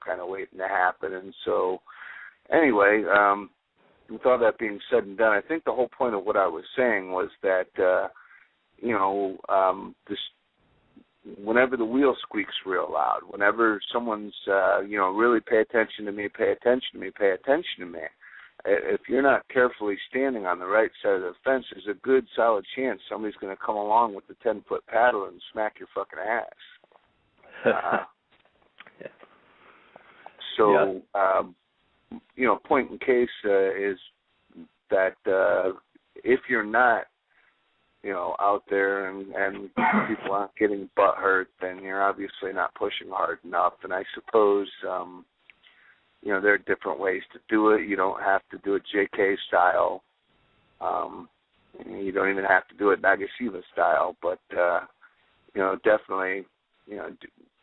kind of waiting to happen. And so, anyway, with all that being said and done, I think the whole point of what I was saying was that, this, whenever the wheel squeaks real loud, whenever someone's, really pay attention to me, if you're not carefully standing on the right side of the fence, there's a good solid chance somebody's going to come along with the 10-foot paddle and smack your fucking ass. So, point in case is that if you're not, out there and people aren't getting butt hurt, then you're obviously not pushing hard enough. And I suppose, there are different ways to do it. You don't have to do it JK style. You don't even have to do it Nagasiva style. But, definitely,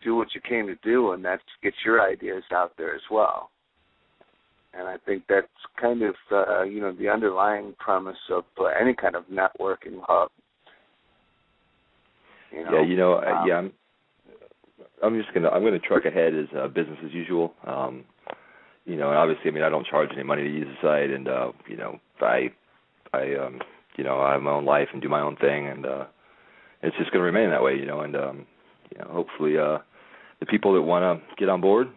do what you came to do, and that's get your ideas out there as well. And I think that's kind of, the underlying premise of any kind of networking hub. I'm going to truck ahead as business as usual. And obviously, I don't charge any money to use the site, and I have my own life and do my own thing, and it's just going to remain that way, and hopefully the people that want to get on board,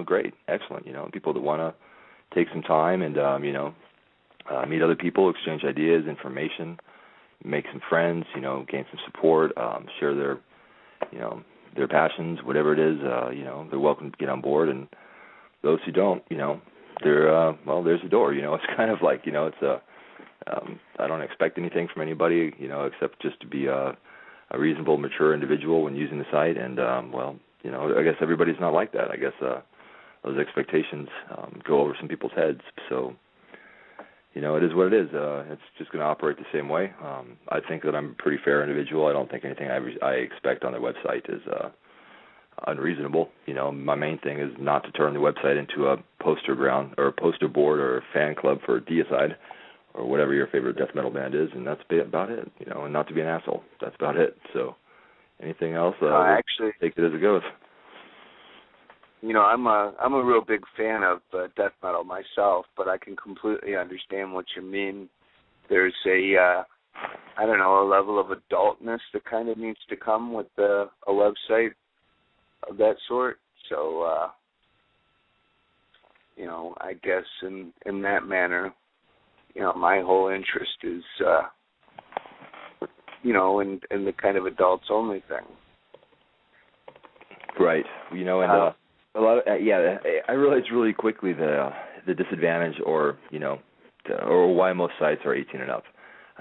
great, excellent, people that want to take some time and meet other people, exchange ideas, information, make some friends, gain some support, share their passions, whatever it is, they're welcome to get on board. And those who don't, they're there's the door. It's kind of like, it's I don't expect anything from anybody, except just to be a reasonable, mature individual when using the site. And I guess everybody's not like that. I guess those expectations go over some people's heads. So, it is what it is. It's just going to operate the same way. I think that I'm a pretty fair individual. I don't think anything I expect on their website is unreasonable. My main thing is not to turn the website into a poster ground or a poster board or a fan club for Deicide or whatever your favorite death metal band is, and that's about it. And not to be an asshole. That's about it. So, anything else? Actually, take it as it goes. I'm a real big fan of death metal myself, but I can completely understand what you mean. There's a level of adultness that kind of needs to come with a website of that sort. So, I guess in that manner, my whole interest is, in the kind of adults only thing. Right. And a lot of I realized really quickly the disadvantage, or why most sites are 18 and up.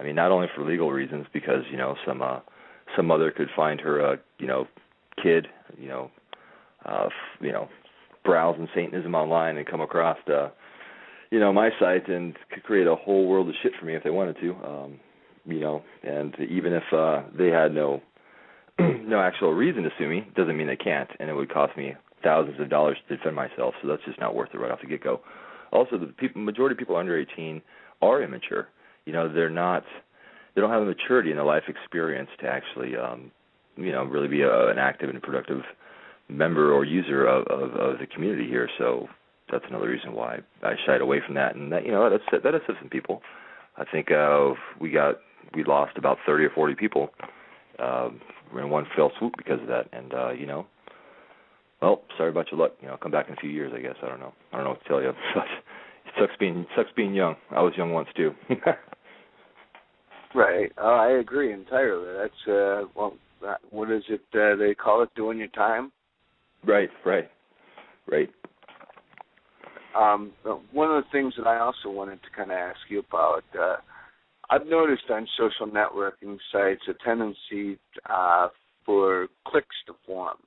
Not only for legal reasons, because some mother could find her kid browsing Satanism online and come across my site and could create a whole world of shit for me if they wanted to. And even if they had no actual reason to sue me, doesn't mean they can't, and it would cost me thousands of dollars to defend myself, so that's just not worth it right off the get-go. Also, majority of people under 18 are immature. They don't have a maturity in their life experience to actually, really be an active and productive member or user of the community here. So that's another reason why I shied away from that. And that, that upset some people. I think we lost about 30 or 40 people in one fell swoop because of that. And well, sorry about your luck. Come back in a few years, I guess. I don't know what to tell you. But it sucks being young. I was young once too. Right. I agree entirely. That's what is it they call it? Doing your time. Right. One of the things that I also wanted to kind of ask you about, I've noticed on social networking sites a tendency for cliques to form.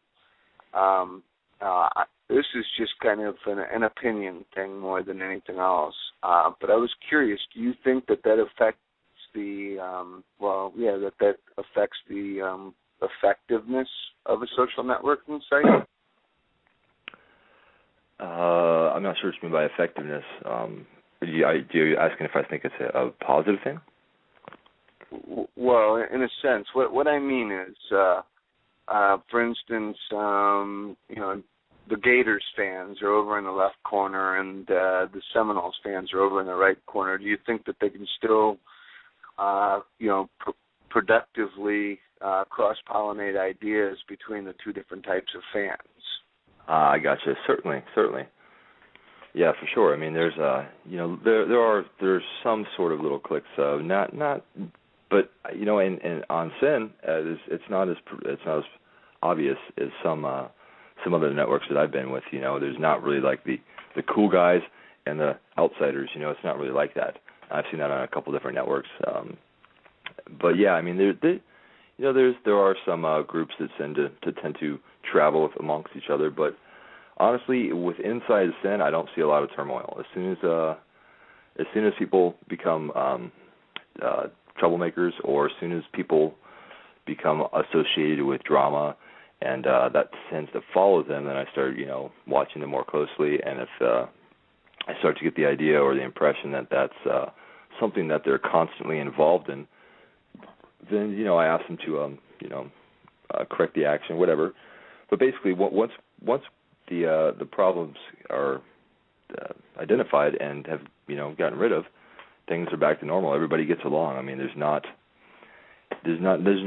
This is just kind of an opinion thing more than anything else. But I was curious, do you think that affects the that affects the effectiveness of a social networking site? I'm not sure what you mean by effectiveness. Do you asking if I think it's a positive thing? Well, in a sense, what I mean is, for instance, the Gators fans are over in the left corner and the Seminoles fans are over in the right corner, do you think that they can still, productively cross-pollinate ideas between the two different types of fans? I gotcha. Certainly. Yeah, for sure. I mean, there's there's some sort of little cliques. Not, but and on Sin, it's not as obvious as some other networks that I've been with. There's not really like the cool guys and the outsiders. It's not really like that. I've seen that on a couple different networks. But yeah, I mean, there are some groups that tend to travel amongst each other, but honestly, with inside Sin, I don't see a lot of turmoil. As soon as people become troublemakers, or as soon as people become associated with drama, and that tends to follow them, then I start watching them more closely. And if I start to get the idea or the impression that that's something that they're constantly involved in, then I ask them to correct the action, whatever. But basically, once the problems are identified and have gotten rid of, things are back to normal. Everybody gets along. I mean, there's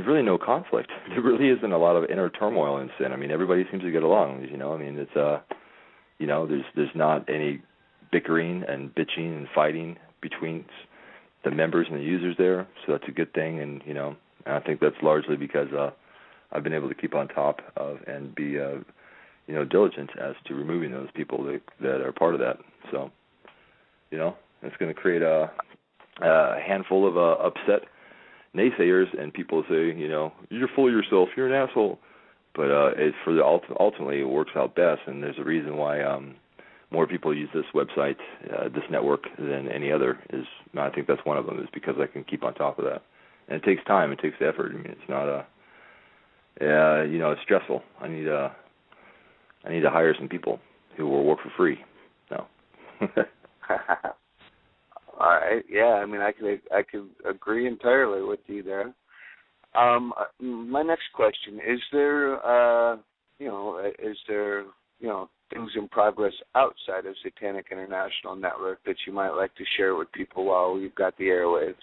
really no conflict. There really isn't a lot of inner turmoil in Sin. I mean, everybody seems to get along. I mean, it's there's not any bickering and bitching and fighting between the members and the users there. So that's a good thing. And I think that's largely because I've been able to keep on top of and be diligent as to removing those people that are part of that. So it's going to create a handful of upset naysayers, and people say, you're full of yourself, you're an asshole. But ultimately it works out best, and there's a reason why more people use this website, this network, than any other. I think that's one of them, is because I can keep on top of that. And it takes time, it takes effort. I mean, it's not it's stressful. I need to hire some people who will work for free. No. All right. Yeah. I mean, I could agree entirely with you there. My next question is: there things in progress outside of Satanic International Network that you might like to share with people while we've got the airwaves?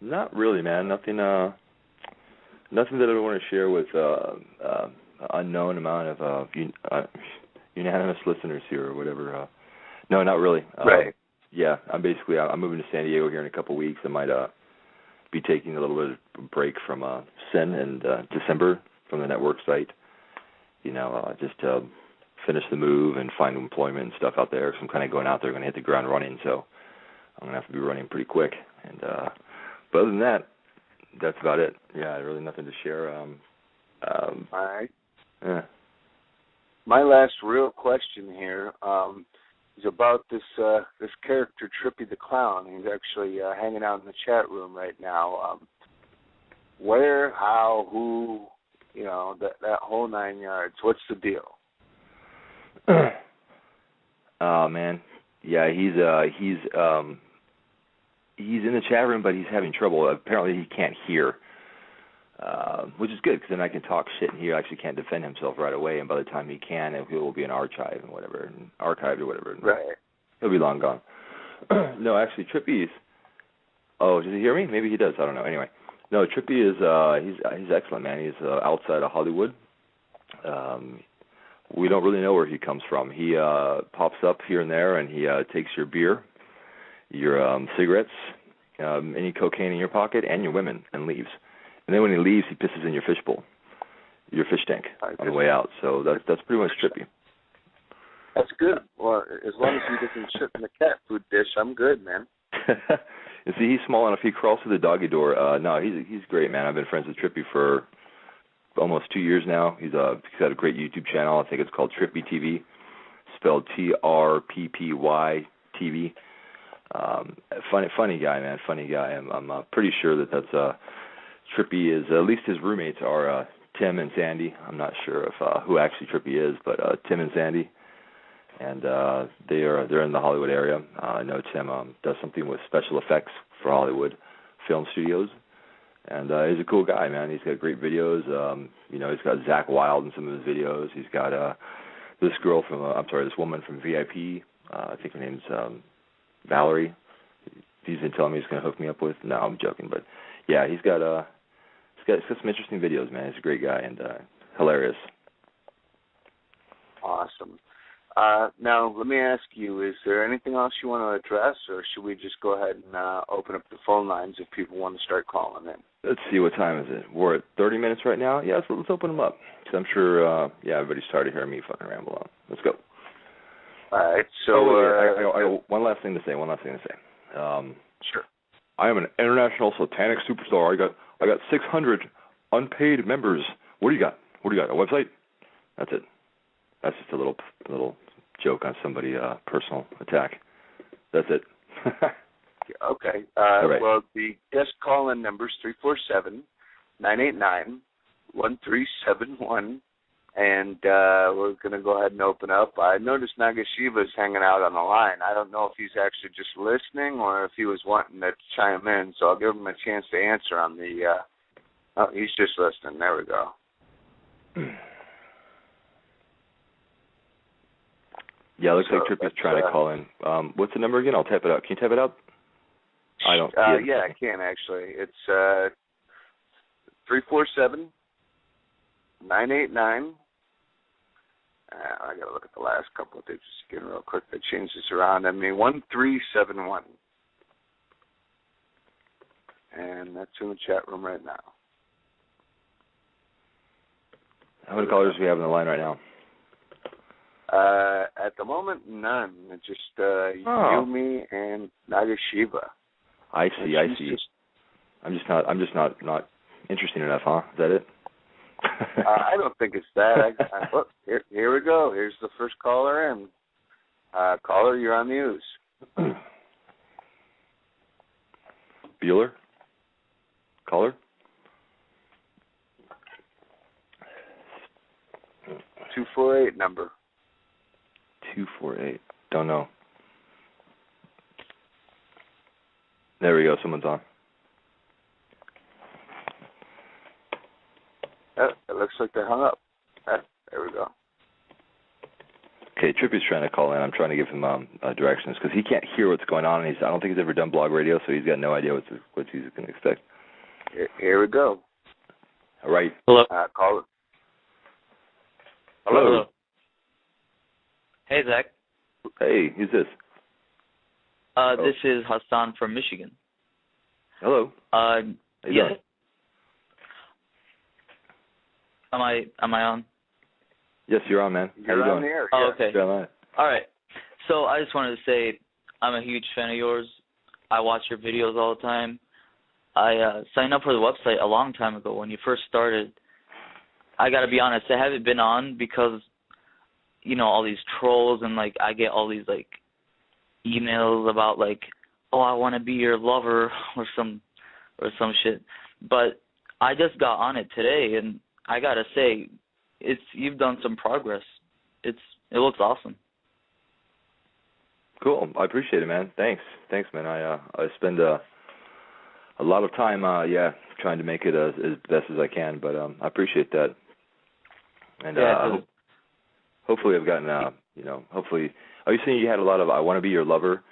Not really, man. Nothing that I want to share with unknown amount of unanimous listeners here or whatever. No, not really. Right. Yeah, I'm moving to San Diego here in a couple of weeks. I might be taking a little bit of break from Sin in December from the network site. Just to finish the move and find employment and stuff out there. So I'm kind of going out there, going to hit the ground running. So I'm going to have to be running pretty quick. And but other than that, that's about it. Yeah, really nothing to share. All right. Yeah. My last real question here is about this character, Trippy the Clown. He's actually hanging out in the chat room right now. Where, how, who, that whole 9 yards. What's the deal? Oh man, yeah, he's in the chat room, but he's having trouble. Apparently, he can't hear. Which is good, because then I can talk shit, and he actually can't defend himself right away. And by the time he can, it will be archived or whatever. Right. He'll be long gone. No, actually, Trippy's. Oh, does he hear me? Maybe he does. I don't know. Anyway, no, Trippy is he's excellent, man. He's outside of Hollywood. We don't really know where he comes from. He pops up here and there, and he takes your beer, your cigarettes, any cocaine in your pocket, and your women, and leaves. And then when he leaves, he pisses in your fishbowl, your fish tank, on the way out. So that's pretty much Trippy. That's good. Well, as long as he doesn't shit in the cat food dish, I'm good, man. You see, he's small enough. He crawls through the doggy door. No, he's great, man. I've been friends with Trippy for almost 2 years now. He's got a great YouTube channel. I think it's called Trippy TV, spelled TRPPY TV. Funny guy, man. Funny guy. I'm pretty sure that's Trippy is. At least his roommates are Tim and Sandy. I'm not sure if who actually Trippy is, but Tim and Sandy, and they're in the Hollywood area. I know Tim does something with special effects for Hollywood film studios, And he's a cool guy, man. He's got great videos. He's got Zach Wilde in some of his videos. He's got this woman from VIP. I think her name's Valerie. He's been telling me he's going to hook me up with. No, I'm joking, but yeah, he's got some interesting videos, man. He's a great guy and hilarious. Awesome. Now, let me ask you, is there anything else you want to address, or should we just go ahead and open up the phone lines if people want to start calling in? Let's see, what time is it? We're at 30 minutes right now? Yeah, let's open them up. Because I'm sure, everybody's tired of hearing me fucking ramble on. Let's go. All right, so... I one last thing to say. Sure. I am an international satanic superstar. I got 600 unpaid members. What do you got? A website? That's it. That's just a little joke on somebody, personal attack. That's it. Okay. All right. Well, the guest call-in number is 347-989-1371, and we're going to go ahead and open up. I noticed Nagashiva's hanging out on the line. I don't know if he's actually just listening or if he was wanting to chime in, so I'll give him a chance to answer on the... oh, he's just listening. There we go. Yeah, it looks like Trippy's trying to call in. What's the number again? I'll type it out. Can you type it out? I don't. Yeah, I can actually. It's 347-989. I got to look at the last couple of digits again real quick. They changed this around. 1371. And that's in the chat room right now. How many callers do we have on the line right now? At the moment, none. It's just you, me, and Nagashiva. I see. I'm just not interesting enough, huh? Is that it? I don't think it's that. Look, here we go. Here's the first caller in. Caller, you're on the Ooze. Bueller? Caller? 248 number. 248. Don't know. There we go. Someone's on. It looks like they hung up. There we go. Okay, Trippy's trying to call in. I'm trying to give him directions because he can't hear what's going on. And I don't think he's ever done blog radio, so he's got no idea what he's going to expect. Here we go. All right. Hello. Caller. Hello. Hey, Zach. Hey, who's this? This is Hassan from Michigan. Hello. How you doing? Am I on? Yes, you're on, man. How you doing? The air, Oh, okay. You're on. All right. So I just wanted to say I'm a huge fan of yours. I watch your videos all the time. I signed up for the website a long time ago when you first started. I got to be honest, I haven't been on because, all these trolls and, I get all these, emails about, oh, I want to be your lover or some shit. But I just got on it today, and I got to say, you've done some progress. It looks awesome. Cool. I appreciate it, man. Thanks, man. I spend a lot of time, trying to make it as best as I can. But I appreciate that. And hopefully I've gotten, hopefully. Are you saying you had a lot of "I want to be your lover"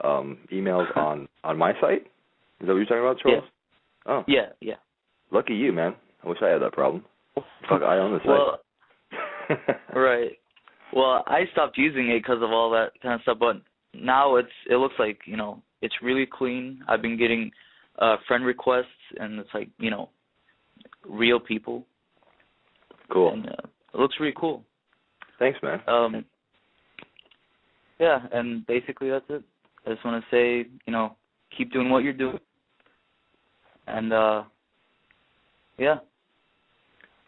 emails on my site? Is that what you're talking about, Charles? Yeah. Oh. Yeah. Lucky you, man. I wish I had that problem. Fuck, I own the site. Well, right. Well, I stopped using it because of all that kind of stuff, but now it looks like, it's really clean. I've been getting friend requests, and it's real people. Cool. And it looks really cool. Thanks, man. Yeah, and basically that's it. I just want to say, keep doing what you're doing. And, yeah.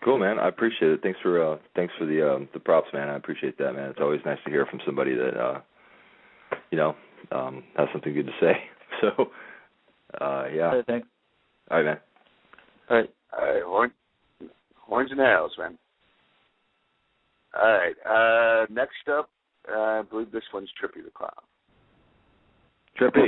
Cool, man. I appreciate it. Thanks for the props, man. I appreciate that, man. It's always nice to hear from somebody that has something good to say. So, yeah. Okay, thanks. All right, man. All right. Horns and nails, man. All right. Next up, I believe this one's Trippy the Clown. Trippy.